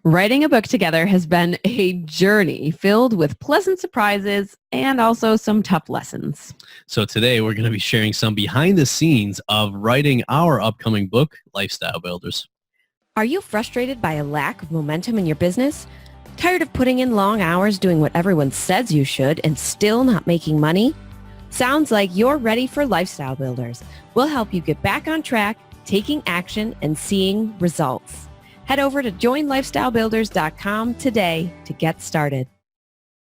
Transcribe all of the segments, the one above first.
Writing a book together has been a journey filled with pleasant surprises and also some tough lessons. So today we're going to be sharing some behind the scenes of writing our upcoming book, Lifestyle Builders. Are you frustrated by a lack of momentum in your business? Tired of putting in long hours doing what everyone says you should and still not making money? Sounds like you're ready for Lifestyle Builders. We'll help you get back on track, taking action, and seeing results. Head over to joinlifestylebuilders.com today to get started.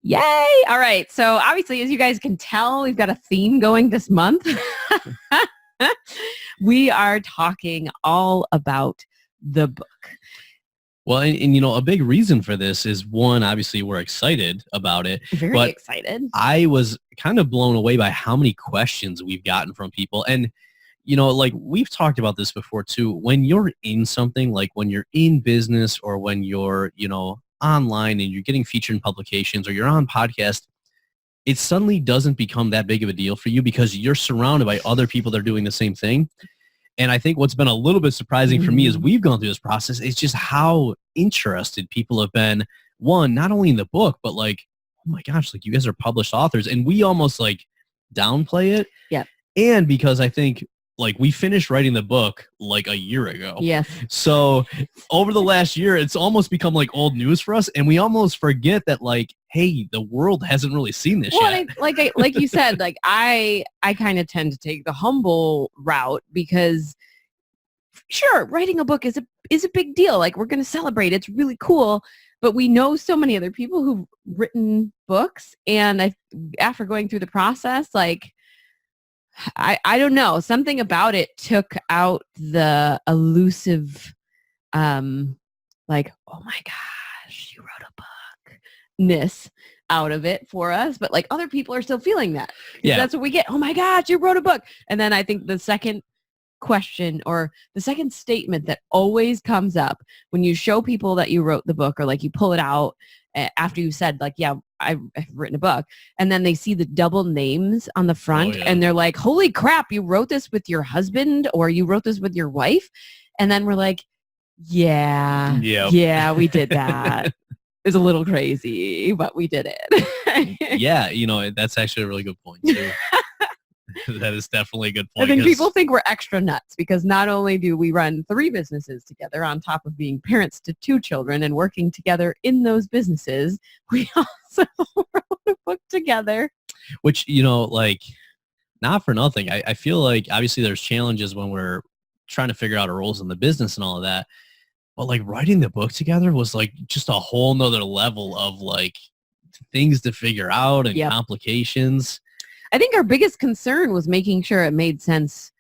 Yay! All right. So obviously, as you guys can tell, we've got a theme going this month. We are talking all about the book. Well, and a big reason for this is, one, obviously we're excited about it. Very excited. I was kind of blown away by how many questions we've gotten from people. And like we've talked about this before too, when you're in something, like when you're in business or when you're, online and you're getting featured in publications or you're on podcast, it suddenly doesn't become that big of a deal for you because you're surrounded by other people that are doing the same thing. And I think what's been a little bit surprising for me as we've gone through this process is just how interested people have been, one, not only in the book, but like, oh my gosh, like you guys are published authors, and we almost like downplay it. Yeah. And because I think like we finished writing the book like a year ago. Yes. So over the last year, it's almost become like old news for us. And we almost forget that like, hey, the world hasn't really seen this yet. Like you said, like I kind of tend to take the humble route because sure, writing a book is a big deal. Like we're going to celebrate. It's really cool. But we know so many other people who've written books. And after going through the process, like, I don't know. Something about it took out the elusive, like, oh my gosh, you wrote a book-ness out of it for us. But like other people are still feeling that. Yeah. That's what we get. Oh my gosh, you wrote a book. And then I think the second question or the second statement that always comes up when you show people that you wrote the book or like you pull it out after you said like, yeah, I've written a book, and then they see the double names on the front and they're like, holy crap, you wrote this with your husband or you wrote this with your wife. And then we're like, yeah, we did that. It's a little crazy, but we did it. Yeah. That's actually a really good point too. That is definitely a good point. I think people think we're extra nuts because not only do we run 3 businesses together on top of being parents to 2 children and working together in those businesses, we also wrote a book together. Which, like, not for nothing. I feel like obviously there's challenges when we're trying to figure out our roles in the business and all of that. But like writing the book together was like just a whole nother level of like things to figure out and complications. I think our biggest concern was making sure it made sense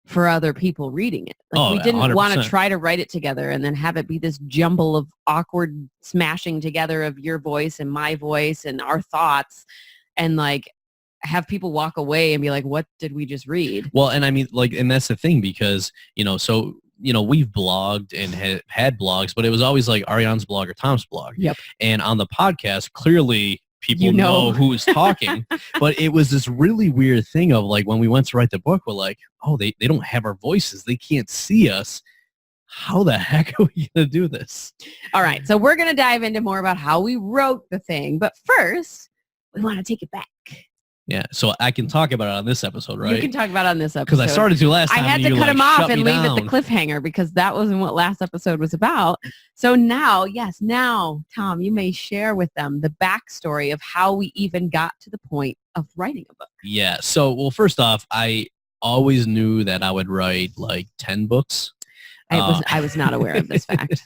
for other people reading it. Like we didn't want to try to write it together and then have it be this jumble of awkward smashing together of your voice and my voice and our thoughts and like have people walk away and be like, what did we just read? Well, and I mean, like, and that's the thing because, so, we've blogged and had blogs, but it was always like Ariana's blog or Tom's blog. Yep. And on the podcast, clearly people know who's talking, but it was this really weird thing of like, when we went to write the book, we're like, oh, they don't have our voices. They can't see us. How the heck are we going to do this? All right. So we're going to dive into more about how we wrote the thing. But first, we want to take it back. Yeah. So I can talk about it on this episode, right? You can talk about it on this episode. Because I started to last time. I had to cut him off and leave it the cliffhanger because that wasn't what last episode was about. So now, Tom, you may share with them the backstory of how we even got to the point of writing a book. Yeah. So, well, first off, I always knew that I would write like 10 books. I was not aware of this fact.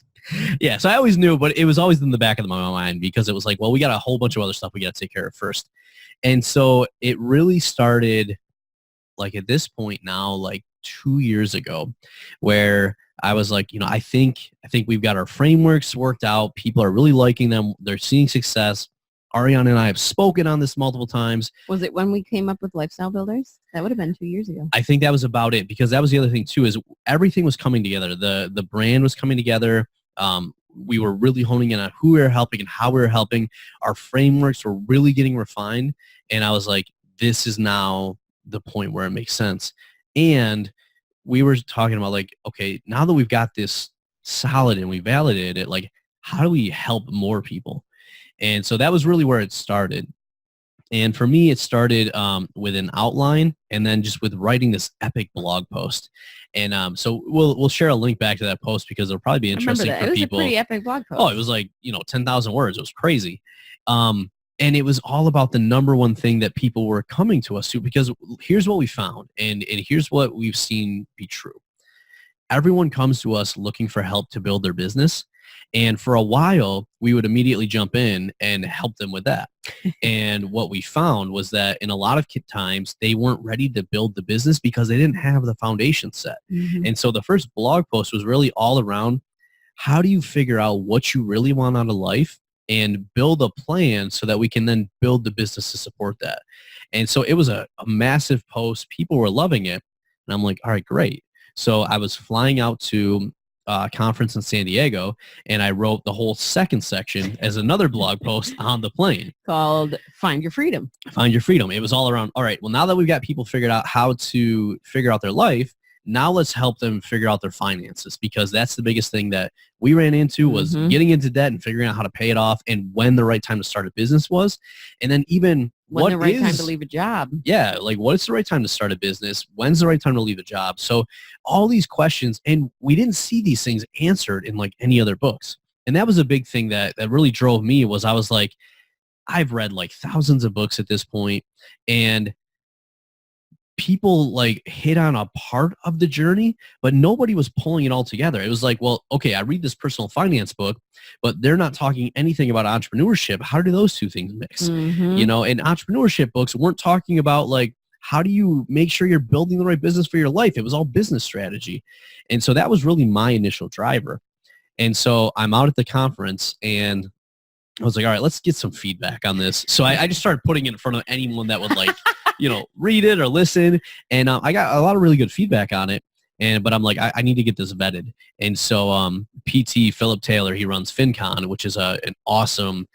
Yeah. So I always knew, but it was always in the back of my mind because it was like, well, we got a whole bunch of other stuff we got to take care of first. And so it really started like at this point now, like 2 years ago, where I was like, I think we've got our frameworks worked out. People are really liking them. They're seeing success. Ariana and I have spoken on this multiple times. Was it when we came up with Lifestyle Builders? That would have been 2 years ago. I think that was about it because that was the other thing too, is everything was coming together. The brand was coming together. We were really honing in on who we were helping and how we were helping. Our frameworks were really getting refined. And I was like, this is now the point where it makes sense. And we were talking about like, okay, now that we've got this solid and we validated it, like how do we help more people? And so that was really where it started. And for me, it started with an outline and then just with writing this epic blog post. And so we'll share a link back to that post because it'll probably be interesting for people. It was a pretty epic blog post. Oh, it was like, 10,000 words. It was crazy. And it was all about the number one thing that people were coming to us to, because here's what we found, and here's what we've seen be true. Everyone comes to us looking for help to build their business. And for a while, we would immediately jump in and help them with that. And what we found was that in a lot of times, they weren't ready to build the business because they didn't have the foundation set. Mm-hmm. And so the first blog post was really all around, how do you figure out what you really want out of life and build a plan so that we can then build the business to support that. And so it was a massive post. People were loving it. And I'm like, all right, great. So I was flying out to a conference in San Diego, and I wrote the whole second section as another blog post on the plane. Called Find Your Freedom. Find Your Freedom. It was all around, all right, well, now that we've got people figured out how to figure out their life, now let's help them figure out their finances, because that's the biggest thing that we ran into was getting into debt and figuring out how to pay it off and when the right time to start a business was. And then even when the right time to leave a job. Yeah, like what's the right time to start a business? When's the right time to leave a job? So all these questions, and we didn't see these things answered in like any other books. And that was a big thing that really drove me was I was like, I've read like thousands of books at this point, and people like hit on a part of the journey, but nobody was pulling it all together. It was like, well, okay, I read this personal finance book, but they're not talking anything about entrepreneurship. How do those two things mix? And entrepreneurship books weren't talking about like, how do you make sure you're building the right business for your life? It was all business strategy. And so that was really my initial driver. And so I'm out at the conference and I was like, all right, let's get some feedback on this. So I just started putting it in front of anyone that would like, read it or listen. And I got a lot of really good feedback on it. But I'm like, I need to get this vetted. And so PT Philip Taylor, he runs FinCon, which is an awesome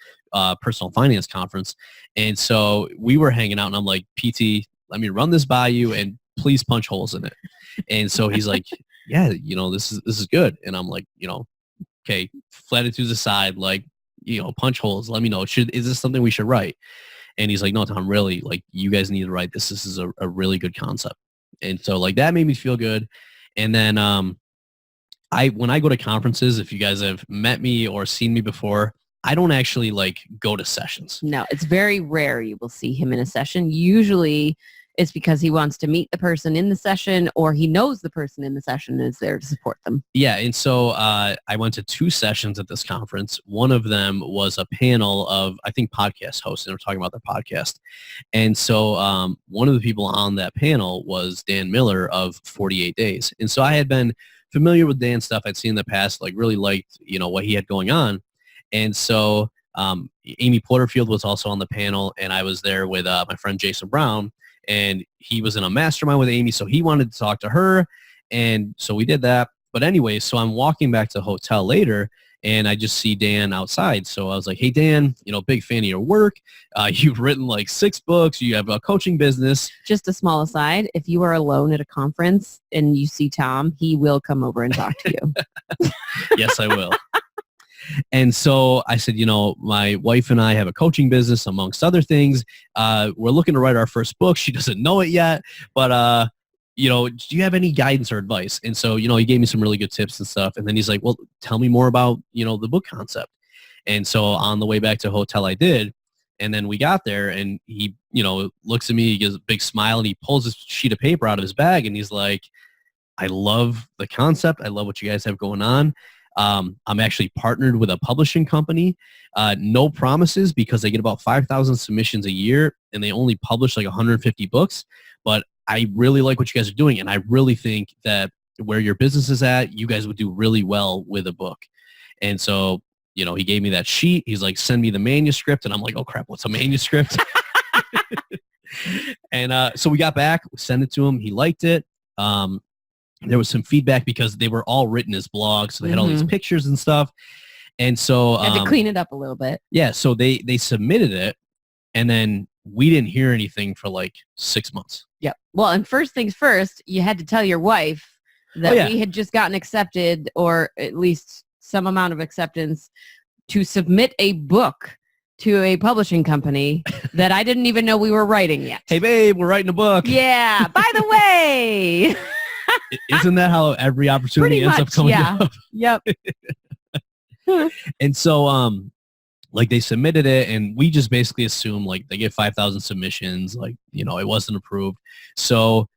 personal finance conference. And so we were hanging out and I'm like, PT, let me run this by you and please punch holes in it. And so he's like, yeah, this is good. And I'm like, okay, platitudes aside, like, punch holes, let me know. Is this something we should write? And he's like, no, Tom, really, like, you guys need to write this. This is a really good concept. And so, like, that made me feel good. And then when I go to conferences, if you guys have met me or seen me before, I don't actually, like, go to sessions. No, it's very rare you will see him in a session. Usually it's because he wants to meet the person in the session or he knows the person in the session is there to support them. Yeah, and so I went to 2 sessions at this conference. One of them was a panel of, I think, podcast hosts, and they were talking about their podcast. And so one of the people on that panel was Dan Miller of 48 Days. And so I had been familiar with Dan's stuff. I'd seen in the past, like really liked, what he had going on. And so Amy Porterfield was also on the panel, and I was there with my friend Jason Brown. And he was in a mastermind with Amy, so he wanted to talk to her. And so we did that. But anyway, so I'm walking back to the hotel later, and I just see Dan outside. So I was like, hey, Dan, big fan of your work. You've written like 6 books. You have a coaching business. Just a small aside, if you are alone at a conference and you see Tom, he will come over and talk to you. Yes, I will. And so I said, my wife and I have a coaching business, amongst other things. We're looking to write our first book. She doesn't know it yet, but, do you have any guidance or advice? And so, he gave me some really good tips and stuff. And then he's like, well, tell me more about, the book concept. And so on the way back to the hotel, I did. And then we got there and he, looks at me, he gives a big smile and he pulls this sheet of paper out of his bag. And he's like, I love the concept. I love what you guys have going on. I'm actually partnered with a publishing company. No promises because they get about 5,000 submissions a year and they only publish like 150 books. But I really like what you guys are doing. And I really think that where your business is at, you guys would do really well with a book. And so, he gave me that sheet. He's like, send me the manuscript. And I'm like, oh crap, what's a manuscript? And so we got back, we sent it to him. He liked it. There was some feedback because they were all written as blogs. So they had all these pictures and stuff. And so had to clean it up a little bit. Yeah. So they submitted it and then we didn't hear anything for like 6 months. Yep. Well, and first things first, you had to tell your wife that we had just gotten accepted or at least some amount of acceptance to submit a book to a publishing company that I didn't even know we were writing yet. Hey, babe, we're writing a book. Yeah. By the way. Isn't that how every opportunity ends up coming up? Yep. And so, like they submitted it and we just basically assumed like they get 5,000 submissions, like, you know, it wasn't approved. So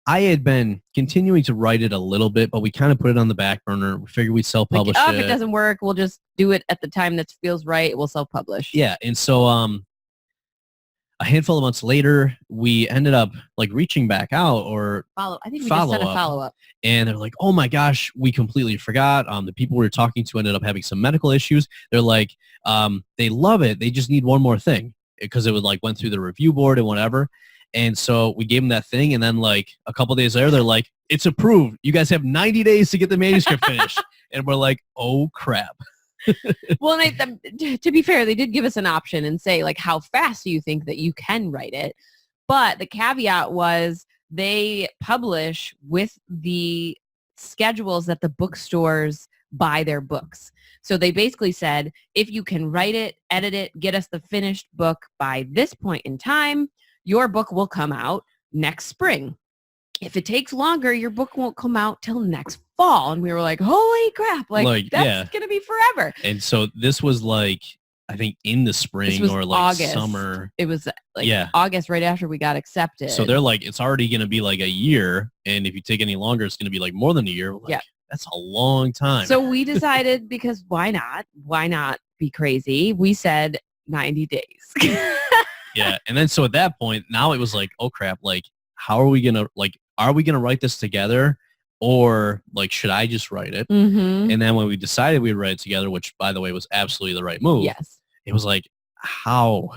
I had been continuing to write it a little bit, but we kind of put it on the back burner. We figured we'd self-publish it. If it doesn't work, we'll just do it at the time that feels right. We'll self-publish. Yeah. And so a handful of months later, we ended up like reaching back out or I think we just sent a follow-up. And they're like, oh my gosh, we completely forgot. The people we were talking to ended up having some medical issues. They're like, they love it. They just need one more thing because it would like went through the review board and whatever. And so we gave them that thing. And then like a couple of days later, they're like, it's approved. You guys have 90 days to get the manuscript finished. And we're like, oh crap. Well, and to be fair, they did give us an option and say like, how fast do you think that you can write it? But the caveat was they publish with the schedules that the bookstores buy their books. So they basically said, if you can write it, edit it, get us the finished book by this point in time, your book will come out next spring. If it takes longer, your book won't come out till next fall. And we were like, holy crap, like that's going to be forever. And so this was like, I think in the spring or like August. Summer. It was like August right after we got accepted. So they're like, it's already going to be like a year. And if you take any longer, it's going to be like more than a year. Like, that's a long time. So we decided because why not? Why not be crazy? We said 90 days. Yeah. And then so at that point, now it was like, oh crap, like how are we going to write this together? Or like, should I just write it? Mm-hmm. And then when we decided we'd write it together, which by the way was absolutely the right move. Yes. It was like, how?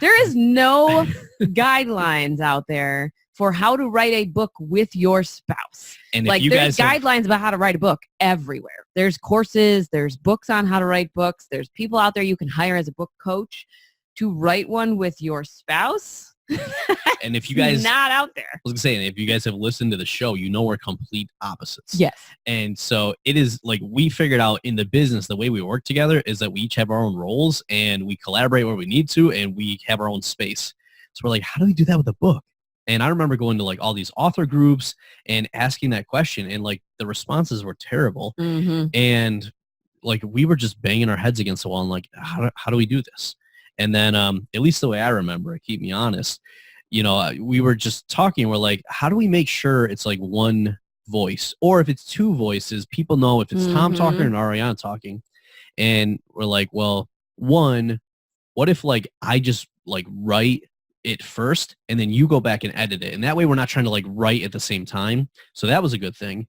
There is no guidelines out there for how to write a book with your spouse. And like there's guidelines about how to write a book everywhere. There's courses, there's books on how to write books. There's people out there you can hire as a book coach to write one with your spouse. And if you guys not out there, I was gonna say, and if you guys have listened to the show, you know we're complete opposites. Yes. And so it is like we figured out in the business the way we work together is that we each have our own roles and we collaborate where we need to and we have our own space. So we're like, how do we do that with a book? And I remember going to like all these author groups and asking that question and like the responses were terrible. Mm-hmm. And like we were just banging our heads against the wall and like, how do we do this? And then at least the way I remember it, keep me honest, you know, we were just talking. We're like, how do we make sure it's like one voice? Or if it's two voices, people know if it's Tom talking and Ariana talking. And we're like, well, one, what if like I just like write it first and then you go back and edit it? And that way we're not trying to like write at the same time. So that was a good thing.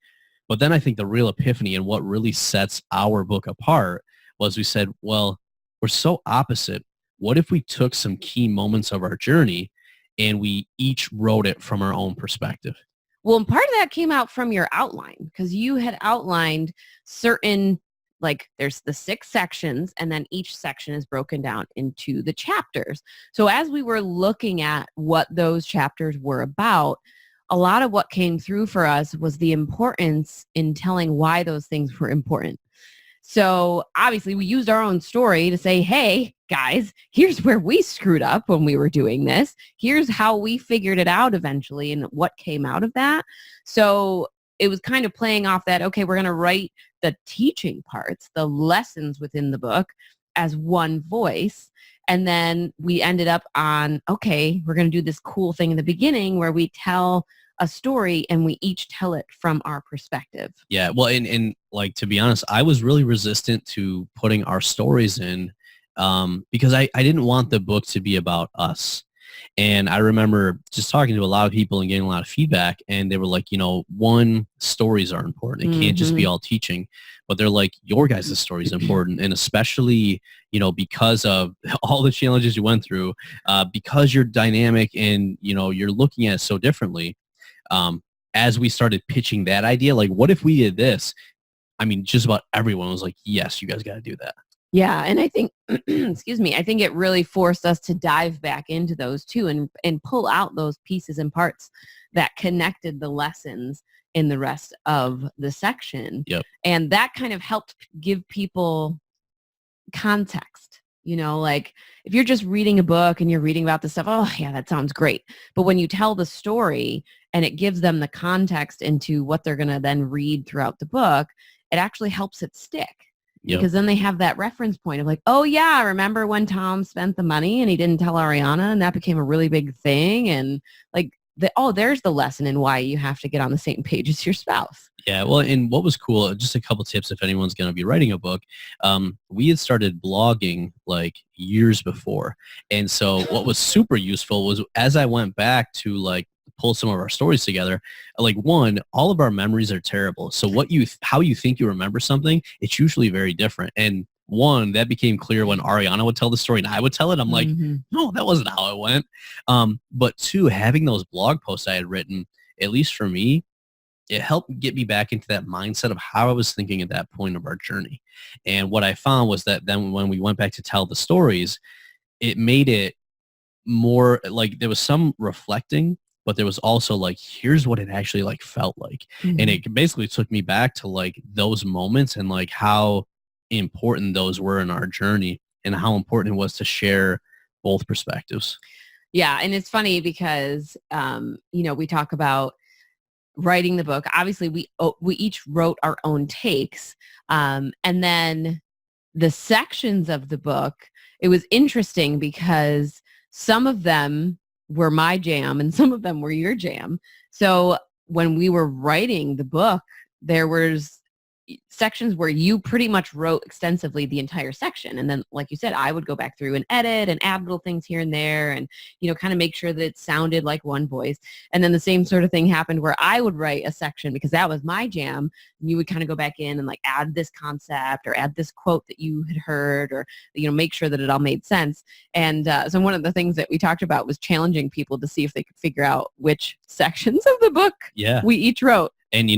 But then I think the real epiphany and what really sets our book apart was we said, well, we're so opposite. What if we took some key moments of our journey and we each wrote it from our own perspective? Well, and part of that came out from your outline because you had outlined certain, like there's the 6 sections and then each section is broken down into the chapters. So as we were looking at what those chapters were about, a lot of what came through for us was the importance in telling why those things were important. So obviously we used our own story to say, hey, guys, here's where we screwed up when we were doing this. Here's how we figured it out eventually and what came out of that. So it was kind of playing off that, okay, we're going to write the teaching parts, the lessons within the book as one voice. And then we ended up on, okay, we're going to do this cool thing in the beginning where we tell a story and we each tell it from our perspective. Yeah. Well, and like, to be honest, I was really resistant to putting our stories in because I didn't want the book to be about us. And I remember just talking to a lot of people and getting a lot of feedback and they were like, you know, one, stories are important. It can't just be all teaching, but they're like, your guys' story is important. And especially, you know, because of all the challenges you went through, because you're dynamic and, you know, you're looking at it so differently. As we started pitching that idea, like, what if we did this? I mean, just about everyone was like, yes, you guys got to do that. Yeah. And I think, excuse me, I think it really forced us to dive back into those too and pull out those pieces and parts that connected the lessons in the rest of the section. Yep. And that kind of helped give people context. Like if you're just reading a book and you're reading about this stuff, oh yeah, that sounds great. But when you tell the story and it gives them the context into what they're going to then read throughout the book, it actually helps it stick. Yep. Because then they have that reference point of like, oh yeah, remember when Tom spent the money and he didn't tell Ariana and that became a really big thing? And like, there's the lesson in why you have to get on the same page as your spouse. Yeah, well, and what was cool, just a couple tips if anyone's going to be writing a book, we had started blogging like years before. And so what was super useful was as I went back to like pull some of our stories together, like one, all of our memories are terrible. So how you think you remember something, it's usually very different. And one, that became clear when Ariana would tell the story and I would tell it. I'm like, no, that wasn't how it went. But two, having those blog posts I had written, at least for me, it helped get me back into that mindset of how I was thinking at that point of our journey. And what I found was that then when we went back to tell the stories, it made it more like there was some reflecting, but there was also like, here's what it actually like felt like. And it basically took me back to like those moments and like how important those were in our journey and how important it was to share both perspectives. Yeah. And it's funny because, we talk about writing the book. Obviously, we each wrote our own takes. And then the sections of the book, it was interesting because some of them were my jam and some of them were your jam. So when we were writing the book, there was sections where you pretty much wrote extensively the entire section. And then, like you said, I would go back through and edit and add little things here and there and, kind of make sure that it sounded like one voice. And then the same sort of thing happened where I would write a section because that was my jam. And you would kind of go back in and like add this concept or add this quote that you had heard or, make sure that it all made sense. And so one of the things that we talked about was challenging people to see if they could figure out which sections of the book we each wrote. And,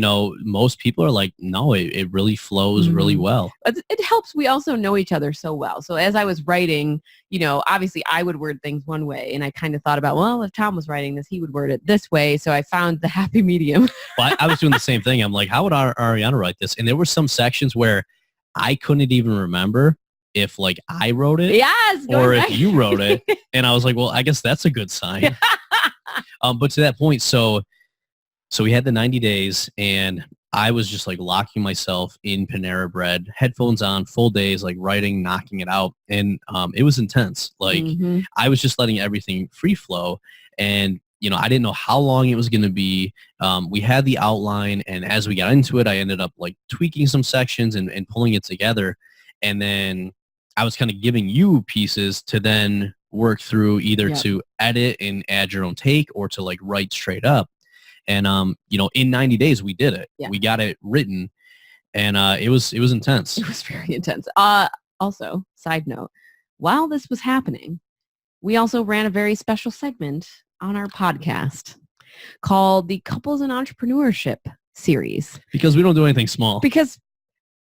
most people are like, no, it really flows really well. It helps. We also know each other so well. So as I was writing, obviously I would word things one way. And I kind of thought about, well, if Tom was writing this, he would word it this way. So I found the happy medium. Well, I was doing the same thing. I'm like, how would Ariana write this? And there were some sections where I couldn't even remember if like I wrote it or if you wrote it. And I was like, well, I guess that's a good sign. But to that point, so we had the 90 days and I was just like locking myself in Panera Bread, headphones on, full days, like writing, knocking it out. And it was intense. Like I was just letting everything free flow. And, I didn't know how long it was going to be. We had the outline. And as we got into it, I ended up like tweaking some sections and pulling it together. And then I was kind of giving you pieces to then work through either to edit and add your own take or to like write straight up. And, in 90 days, we did it. Yeah. We got it written and it was intense. It was very intense. Also, side note, while this was happening, we also ran a very special segment on our podcast called the Couples and Entrepreneurship series. Because we don't do anything small. Because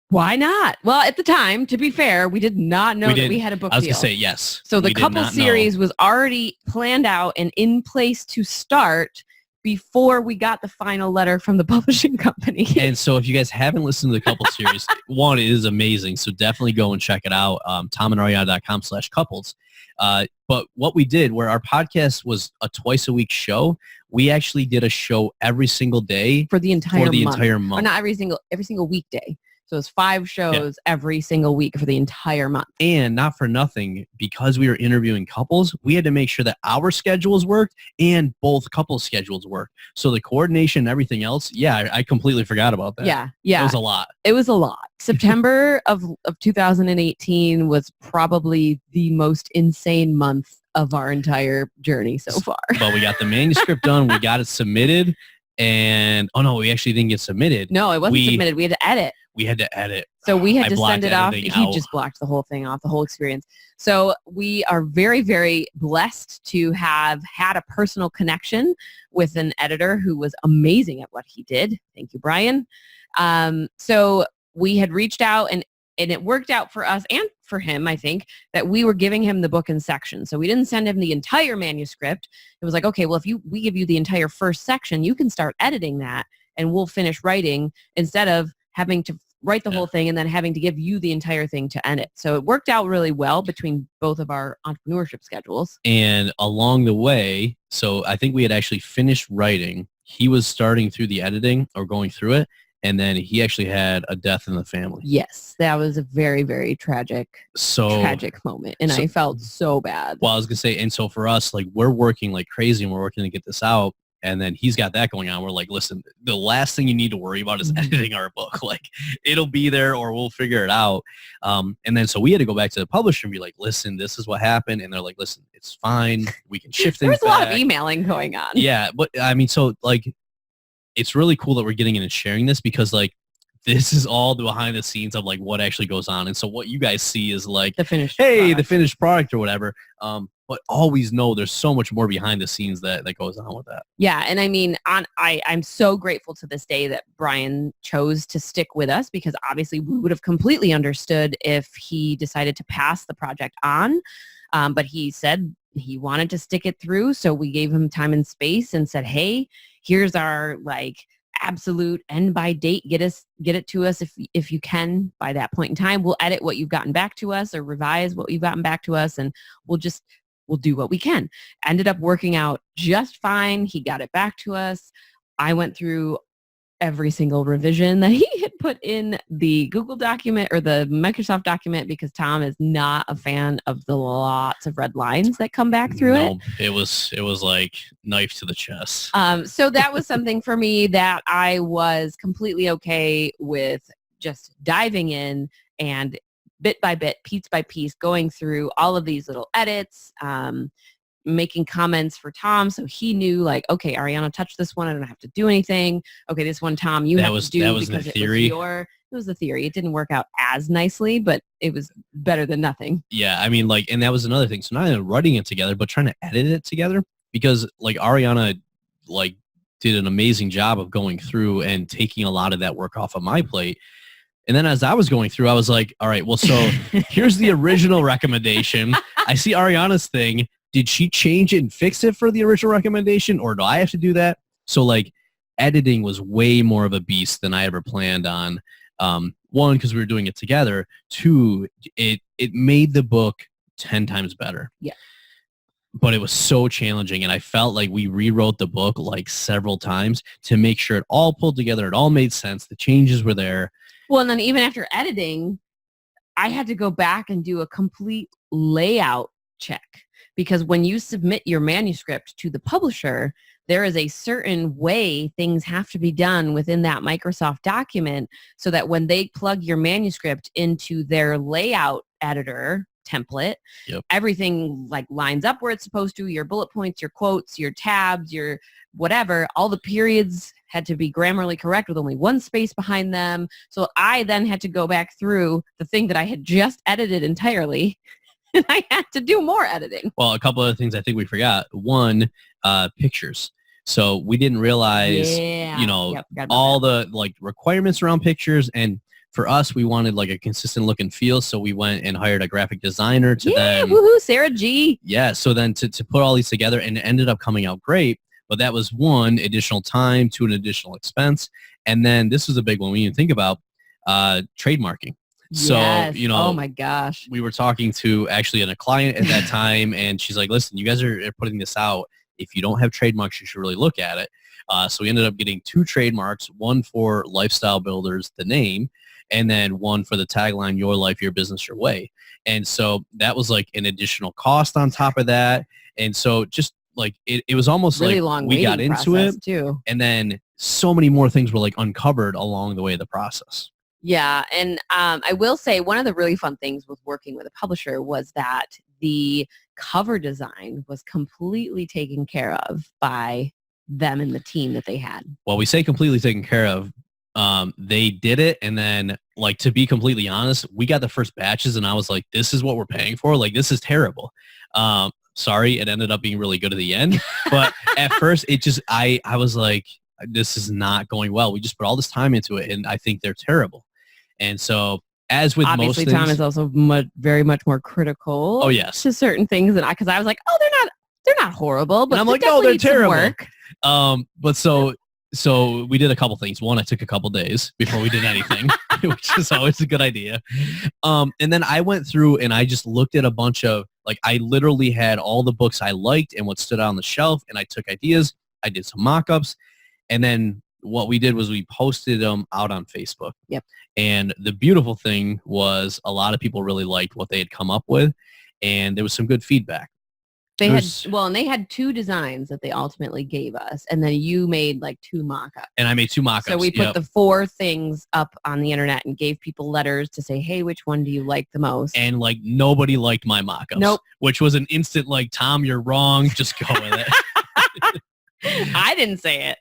why not? Well, at the time, to be fair, we did not know that we had a book deal. I was going to say yes. So the couple series was already planned out and in place to start before we got the final letter from the publishing company. And so if you guys haven't listened to the couple series, one, it is amazing. So definitely go and check it out. TomandAriana.com/couples. But what we did, where our podcast was a twice a week show, we actually did a show every single day for the entire month. Or not every single weekday. So it's 5 shows every single week for the entire month. And not for nothing, because we were interviewing couples, we had to make sure that our schedules worked and both couples' schedules worked. So the coordination and everything else, I completely forgot about that. Yeah. It was a lot. It was a lot. September of 2018 was probably the most insane month of our entire journey so far. But we got the manuscript done. We got it submitted. And, we actually didn't get submitted. No, it wasn't submitted. We had to edit. So we had to send it off. He just blocked the whole thing off, the whole experience. So we are very, very blessed to have had a personal connection with an editor who was amazing at what he did. Thank you, Brian. So we had reached out and it worked out for us and for him, I think, that we were giving him the book in sections. So we didn't send him the entire manuscript. It was like, okay, well, if we give you the entire first section, you can start editing that. and we'll finish writing instead of having to write the whole thing and then having to give you the entire thing to edit. So it worked out really well between both of our entrepreneurship schedules. And along the way, so I think we had actually finished writing. He was starting through the editing or going through it. And then he actually had a death in the family. Yes, that was a very, very tragic moment. And I felt so bad. Well, I was going to say, and so for us, like, we're working like crazy and we're working to get this out. And then he's got that going on. We're like, listen, the last thing you need to worry about is editing our book. Like, it'll be there or we'll figure it out. And then so we had to go back to the publisher and be like, listen, this is what happened. And they're like, listen, it's fine. We can shift things back. There's a lot of emailing going on. Yeah. But I mean, so like, it's really cool that we're getting in and sharing this because like, this is all the behind the scenes of like what actually goes on. And so what you guys see is like, the finished product or whatever. But always know there's so much more behind the scenes that goes on with that. Yeah. And I mean, I'm so grateful to this day that Brian chose to stick with us because obviously we would have completely understood if he decided to pass the project on. But he said he wanted to stick it through. So we gave him time and space and said, hey, here's our like absolute end by date. Get it to us if you can by that point in time. We'll edit what you've gotten back to us or revise what you've gotten back to us, and we'll do what we can. Ended up working out just fine. He got it back to us. I went through every single revision that he had put in the Google document or the Microsoft document because Tom is not a fan of the lots of red lines that come back through it. It was like knife to the chest. So that was something for me that I was completely okay with just diving in and bit by bit, piece by piece, going through all of these little edits, making comments for Tom so he knew like, okay, Ariana touched this one. I don't have to do anything. Okay, this one, Tom, you have to do that was because the theory. It was the theory. It didn't work out as nicely, but it was better than nothing. Yeah, I mean, like, and that was another thing. So not only writing it together, but trying to edit it together because like Ariana like did an amazing job of going through and taking a lot of that work off of my plate. And then as I was going through, I was like, all right, well, so here's the original recommendation. I see Ariana's thing. Did she change it and fix it for the original recommendation, or do I have to do that? So like editing was way more of a beast than I ever planned on. One, because we were doing it together. Two, it made the book 10 times better. Yeah. But it was so challenging, and I felt like we rewrote the book like several times to make sure it all pulled together. It all made sense. The changes were there. Well, and then even after editing, I had to go back and do a complete layout check. Because when you submit your manuscript to the publisher, there is a certain way things have to be done within that Microsoft document so that when they plug your manuscript into their layout editor template, everything like lines up where it's supposed to, your bullet points, your quotes, your tabs, your whatever, all the periods had to be grammarly correct with only one space behind them. So I then had to go back through the thing that I had just edited entirely. And I had to do more editing. Well, a couple of things I think we forgot. One, pictures. So we didn't realize, all the like requirements around pictures. And for us, we wanted like a consistent look and feel. So we went and hired a graphic designer to then. Woohoo, Sarah G. Yeah. So then to put all these together, and it ended up coming out great. But that was one, additional time, two, an additional expense. And then this was a big one we didn't think about, trademarking. So, yes. Oh my gosh. We were talking to actually a client at that time, and she's like, listen, you guys are putting this out. If you don't have trademarks, you should really look at it. So we ended up getting 2 trademarks, one for Lifestyle Builders, the name, and then one for the tagline, Your Life, Your Business, Your Way. And so that was like an additional cost on top of that. And so just like, it was almost really like long we got into it too. And then so many more things were like uncovered along the way of the process. Yeah. And I will say one of the really fun things with working with a publisher was that the cover design was completely taken care of by them and the team that they had. Well, we say completely taken care of. They did it. And then like, to be completely honest, we got the first batches and I was like, this is what we're paying for. Like, this is terrible. Sorry. It ended up being really good at the end. But at first it just, I was like, this is not going well. We just put all this time into it and I think they're terrible. And so, as with obviously, most things, Tom is also very much more critical. Oh yes, to certain things, and because I was like, oh, they're not horrible, but and I'm like, no, they're terrible. Work. But so So we did a couple things. One, I took a couple days before we did anything, which is always a good idea. And then I went through and I just looked at a bunch of, like, I literally had all the books I liked and what stood out on the shelf, and I took ideas. I did some mock-ups, and then what we did was we posted them out on Facebook. Yep. And the beautiful thing was a lot of people really liked what they had come up with, and there was some good feedback. And they had 2 designs that they ultimately gave us, and then you made like 2 mock-ups. And I made 2 mock-ups. So we put the 4 things up on the internet and gave people letters to say, hey, which one do you like the most? And like nobody liked my mock-ups. Nope. Which was an instant like, Tom, you're wrong. Just go with it. I didn't say it.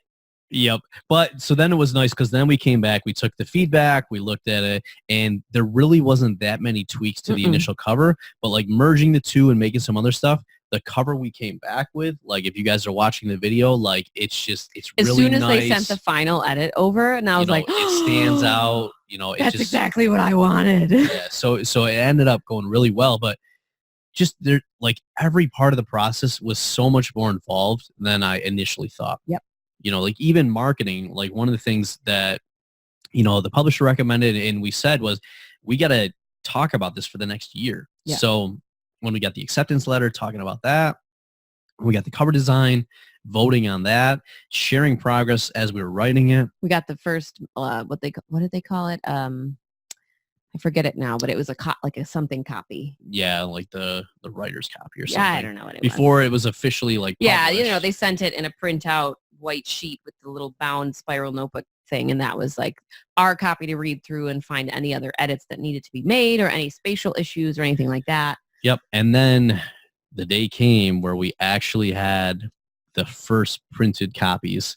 Yep. But so then it was nice because then we came back, we took the feedback, we looked at it, and there really wasn't that many tweaks to the initial cover, but like merging the 2 and making some other stuff, the cover we came back with, like if you guys are watching the video, like it's as really soon as nice. they sent the final edit over, and I was like, it stands out, that's exactly what I wanted. Yeah. So it ended up going really well, but just there, like every part of the process was so much more involved than I initially thought. Yep. Like even marketing, like one of the things that, the publisher recommended and we said was, we got to talk about this for the next year. Yeah. So when we got the acceptance letter, talking about that, we got the cover design, voting on that, sharing progress as we were writing it. We got the first, what did they call it? I forget it now, but it was a something copy. Yeah, like the writer's copy or something. Yeah, I don't know what it was. Before it was officially like published. Yeah, they sent it in a printout white sheet with the little bound spiral notebook thing, and that was like our copy to read through and find any other edits that needed to be made or any spatial issues or anything like that. Yep. And then the day came where we actually had the first printed copies.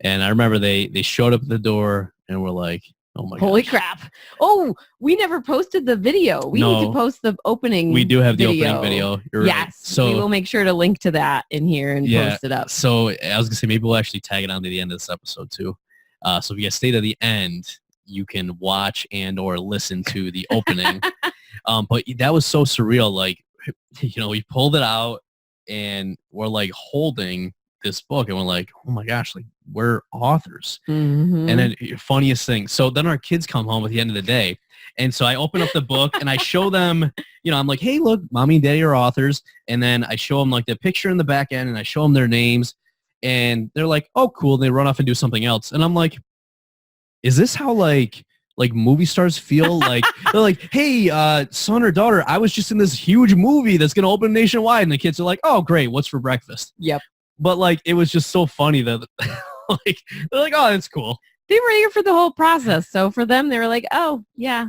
And I remember they showed up at the door and were like, oh my god. Holy crap. Oh, we never posted the video. We need to post the opening. We do have the opening video. You're yes. Right. So we will make sure to link to that in here and post it up. So I was gonna say maybe we'll actually tag it on to the end of this episode too. So if you guys stay to the end, you can watch and or listen to the opening. But that was so surreal. Like, we pulled it out and we're like holding this book and we're like, oh my gosh, like we're authors. Mm-hmm. And then funniest thing. So then our kids come home at the end of the day. And so I open up the book and I show them, I'm like, hey, look, mommy and daddy are authors. And then I show them like the picture in the back end and I show them their names and they're like, oh, cool. And they run off and do something else. And I'm like, is this how like movie stars feel? Like they're like, hey, son or daughter, I was just in this huge movie that's going to open nationwide. And the kids are like, oh, great. What's for breakfast? Yep. But like, it was just so funny that like, they're like, oh, that's cool. They were here for the whole process. So for them, they were like, oh yeah,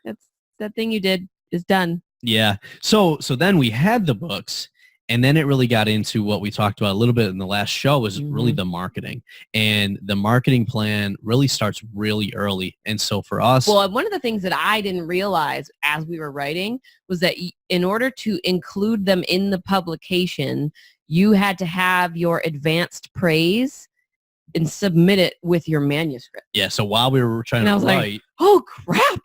that's that thing you did is done. Yeah. So then we had the books. And then it really got into what we talked about a little bit in the last show was really the marketing. And the marketing plan really starts really early. And so for us... Well, one of the things that I didn't realize as we were writing was that in order to include them in the publication, you had to have your advanced praise and submit it with your manuscript. Yeah, so while we were trying to write... Like, oh, crap!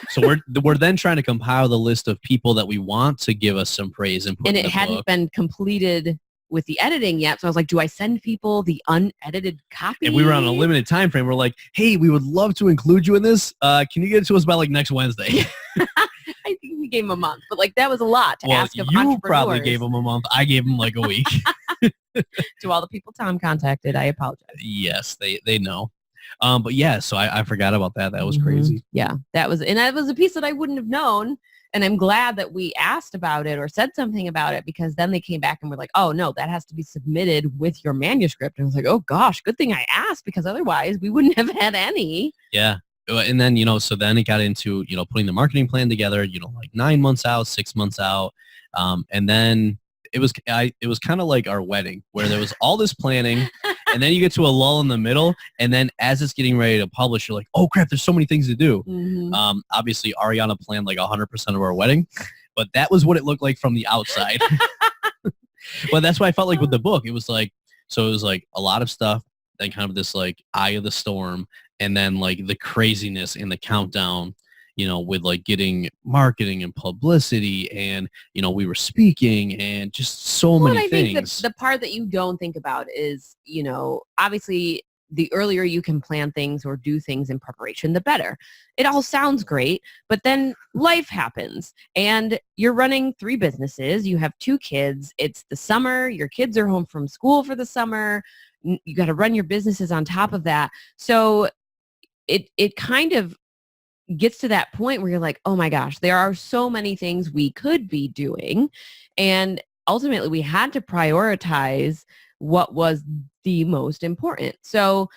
So we're then trying to compile the list of people that we want to give us some praise and put in the book. And it hadn't been completed with the editing yet. So I was like, do I send people the unedited copy? And we were on a limited time frame. We're like, hey, we would love to include you in this. Can you get it to us by like next Wednesday? I think we gave them a month, but like that was a lot to ask of entrepreneurs. You probably gave them a month. I gave them like a week. To all the people Tom contacted, I apologize. Yes, they know. But yeah, so I forgot about that. That was crazy. Yeah, that was a piece that I wouldn't have known. And I'm glad that we asked about it or said something about it because then they came back and were like, oh, no, that has to be submitted with your manuscript. And I was like, oh, gosh, good thing I asked because otherwise we wouldn't have had any. Yeah. And then, so then it got into, putting the marketing plan together, like 9 months out, 6 months out. And then it was kind of like our wedding where there was all this planning and then you get to a lull in the middle. And then as it's getting ready to publish, you're like, oh crap, there's so many things to do. Obviously Ariana planned like 100% of our wedding, but that was what it looked like from the outside. But that's what I felt like with the book. It was like a lot of stuff, then kind of this like eye of the storm. And then like the craziness in the countdown, with like getting marketing and publicity and, we were speaking and just so many things. I think the part that you don't think about is, obviously the earlier you can plan things or do things in preparation, the better. It all sounds great, but then life happens and you're running 3 businesses. You have 2 kids. It's the summer. Your kids are home from school for the summer. You got to run your businesses on top of that. So it kind of gets to that point where you're like, oh my gosh, there are so many things we could be doing. And ultimately we had to prioritize what was the most important. So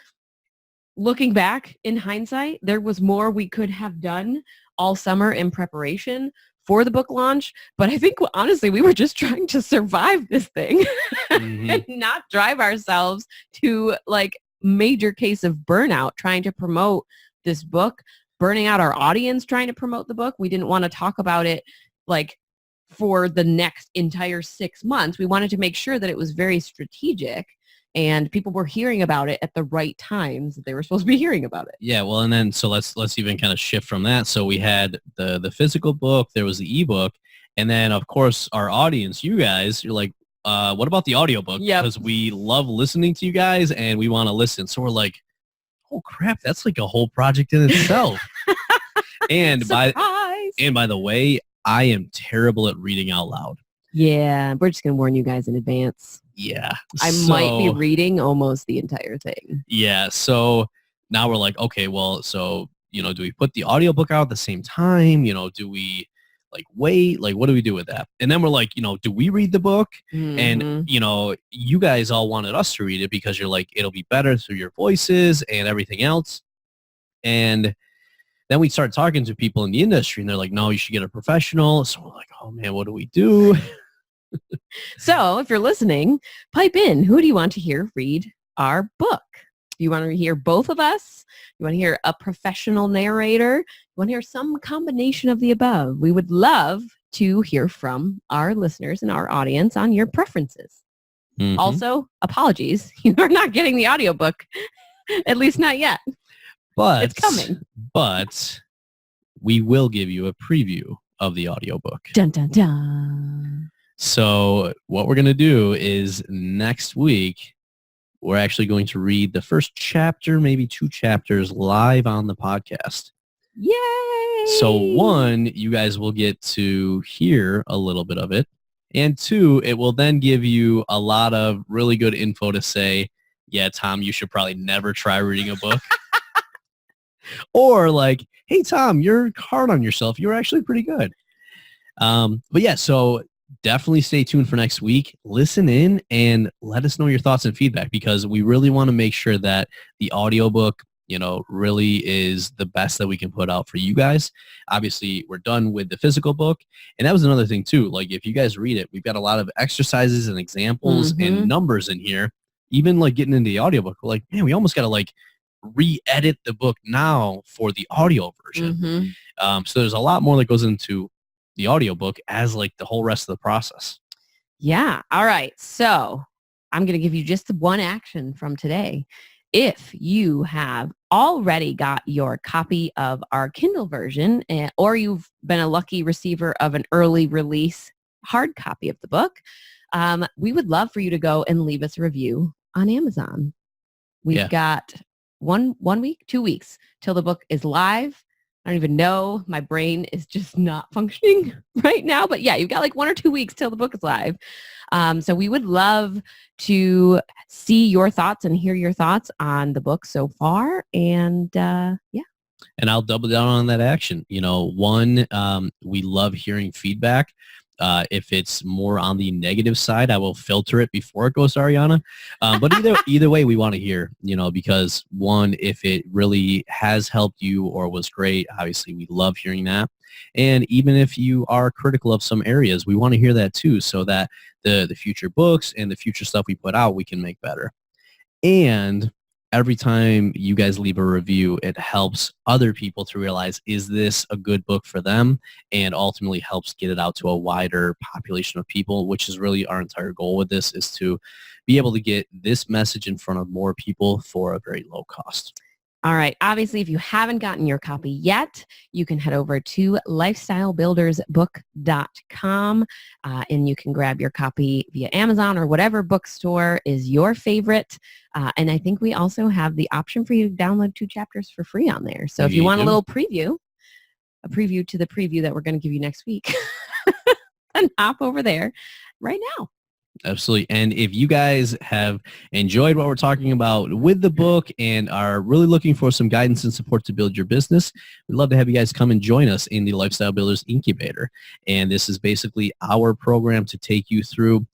looking back in hindsight, there was more we could have done all summer in preparation for the book launch. But I think honestly, we were just trying to survive this thing and not drive ourselves to like major case of burnout trying to promote this book, burning out our audience trying to promote the book. We didn't want to talk about it like for the next entire 6 months. We wanted to make sure that it was very strategic and people were hearing about it at the right times that they were supposed to be hearing about it. Yeah, well, and then so let's even kind of shift from that. So we had the physical book, there was the ebook, and then of course our audience, you guys, you're like, what about the audiobook? Yep. Because we love listening to you guys and we want to listen. So we're like, oh crap, that's like a whole project in itself. And by the way, I am terrible at reading out loud. Yeah, we're just going to warn you guys in advance. Yeah. I might be reading almost the entire thing. Yeah. So now we're like, okay, well, so, do we put the audiobook out at the same time? Do we like wait? Like, what do we do with that? And then we're like, do we read the book? Mm-hmm. And, you guys all wanted us to read it because you're like, it'll be better through your voices and everything else. And then we start talking to people in the industry and they're like, no, you should get a professional. So we're like, oh man, what do we do? So if you're listening, pipe in. Who do you want to hear read our book? Do you want to hear both of us? You want to hear a professional narrator? You want to hear some combination of the above? We would love to hear from our listeners and our audience on your preferences. Mm-hmm. Also, apologies. You are not getting the audiobook, at least not yet. But it's coming. But we will give you a preview of the audiobook. Dun, dun, dun. So what we're going to do is next week, we're actually going to read the first chapter, maybe 2 chapters live on the podcast. Yay! So 1, you guys will get to hear a little bit of it. And 2, it will then give you a lot of really good info to say, yeah, Tom, you should probably never try reading a book. Or like, hey, Tom, you're hard on yourself. You're actually pretty good. But yeah, so definitely stay tuned for next week. Listen in and let us know your thoughts and feedback because we really want to make sure that the audiobook, really is the best that we can put out for you guys. Obviously, we're done with the physical book. And that was another thing too. Like if you guys read it, we've got a lot of exercises and examples and numbers in here. Even like getting into the audiobook, we're like, man, we almost got to like re-edit the book now for the audio version. So there's a lot more that goes into the audiobook as like the whole rest of the process. Yeah. All right. So I'm going to give you just one action from today. If you have already got your copy of our Kindle version or you've been a lucky receiver of an early release hard copy of the book, we would love for you to go and leave us a review on Amazon. We've got 1 week, 2 weeks till the book is live. I don't even know. My brain is just not functioning right now. But yeah, you've got like 1 or 2 weeks till the book is live. So we would love to see your thoughts and hear your thoughts on the book so far. And yeah. And I'll double down on that action. 1, we love hearing feedback. If it's more on the negative side, I will filter it before it goes to Ariana. But either way, we want to hear, because 1, if it really has helped you or was great, obviously we love hearing that. And even if you are critical of some areas, we want to hear that too, so that the future books and the future stuff we put out, we can make better. And every time you guys leave a review, it helps other people to realize, is this a good book for them? And ultimately helps get it out to a wider population of people, which is really our entire goal with this, is to be able to get this message in front of more people for a very low cost. All right. Obviously, if you haven't gotten your copy yet, you can head over to lifestylebuildersbook.com and you can grab your copy via Amazon or whatever bookstore is your favorite. And I think we also have the option for you to download 2 chapters for free on there. So if you want a little preview, a preview to the preview that we're going to give you next week, then hop over there right now. Absolutely. And if you guys have enjoyed what we're talking about with the book and are really looking for some guidance and support to build your business, we'd love to have you guys come and join us in the Lifestyle Builders Incubator. And this is basically our program to take you through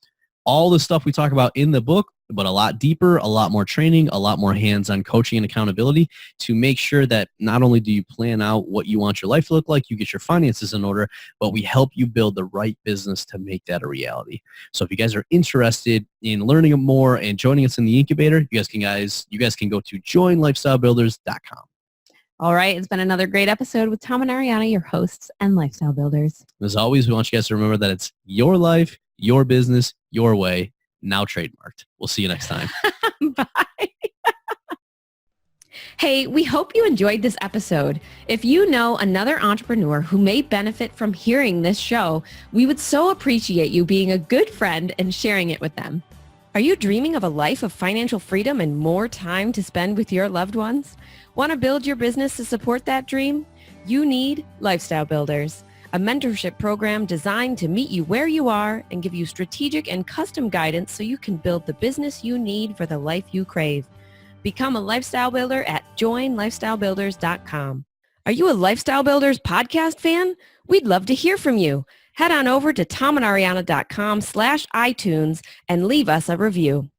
all the stuff we talk about in the book, but a lot deeper, a lot more training, a lot more hands-on coaching and accountability to make sure that not only do you plan out what you want your life to look like, you get your finances in order, but we help you build the right business to make that a reality. So if you guys are interested in learning more and joining us in the incubator, you guys can go to joinlifestylebuilders.com. All right. It's been another great episode with Tom and Ariana, your hosts and lifestyle builders. As always, we want you guys to remember that it's your life, your business, your way. Now trademarked. We'll see you next time. Bye. Hey, we hope you enjoyed this episode. If you know another entrepreneur who may benefit from hearing this show, we would so appreciate you being a good friend and sharing it with them. Are you dreaming of a life of financial freedom and more time to spend with your loved ones? Want to build your business to support that dream? You need Lifestyle Builders, a mentorship program designed to meet you where you are and give you strategic and custom guidance so you can build the business you need for the life you crave. Become a lifestyle builder at joinlifestylebuilders.com. Are you a Lifestyle Builders podcast fan? We'd love to hear from you. Head on over to tomandariana.com/iTunes and leave us a review.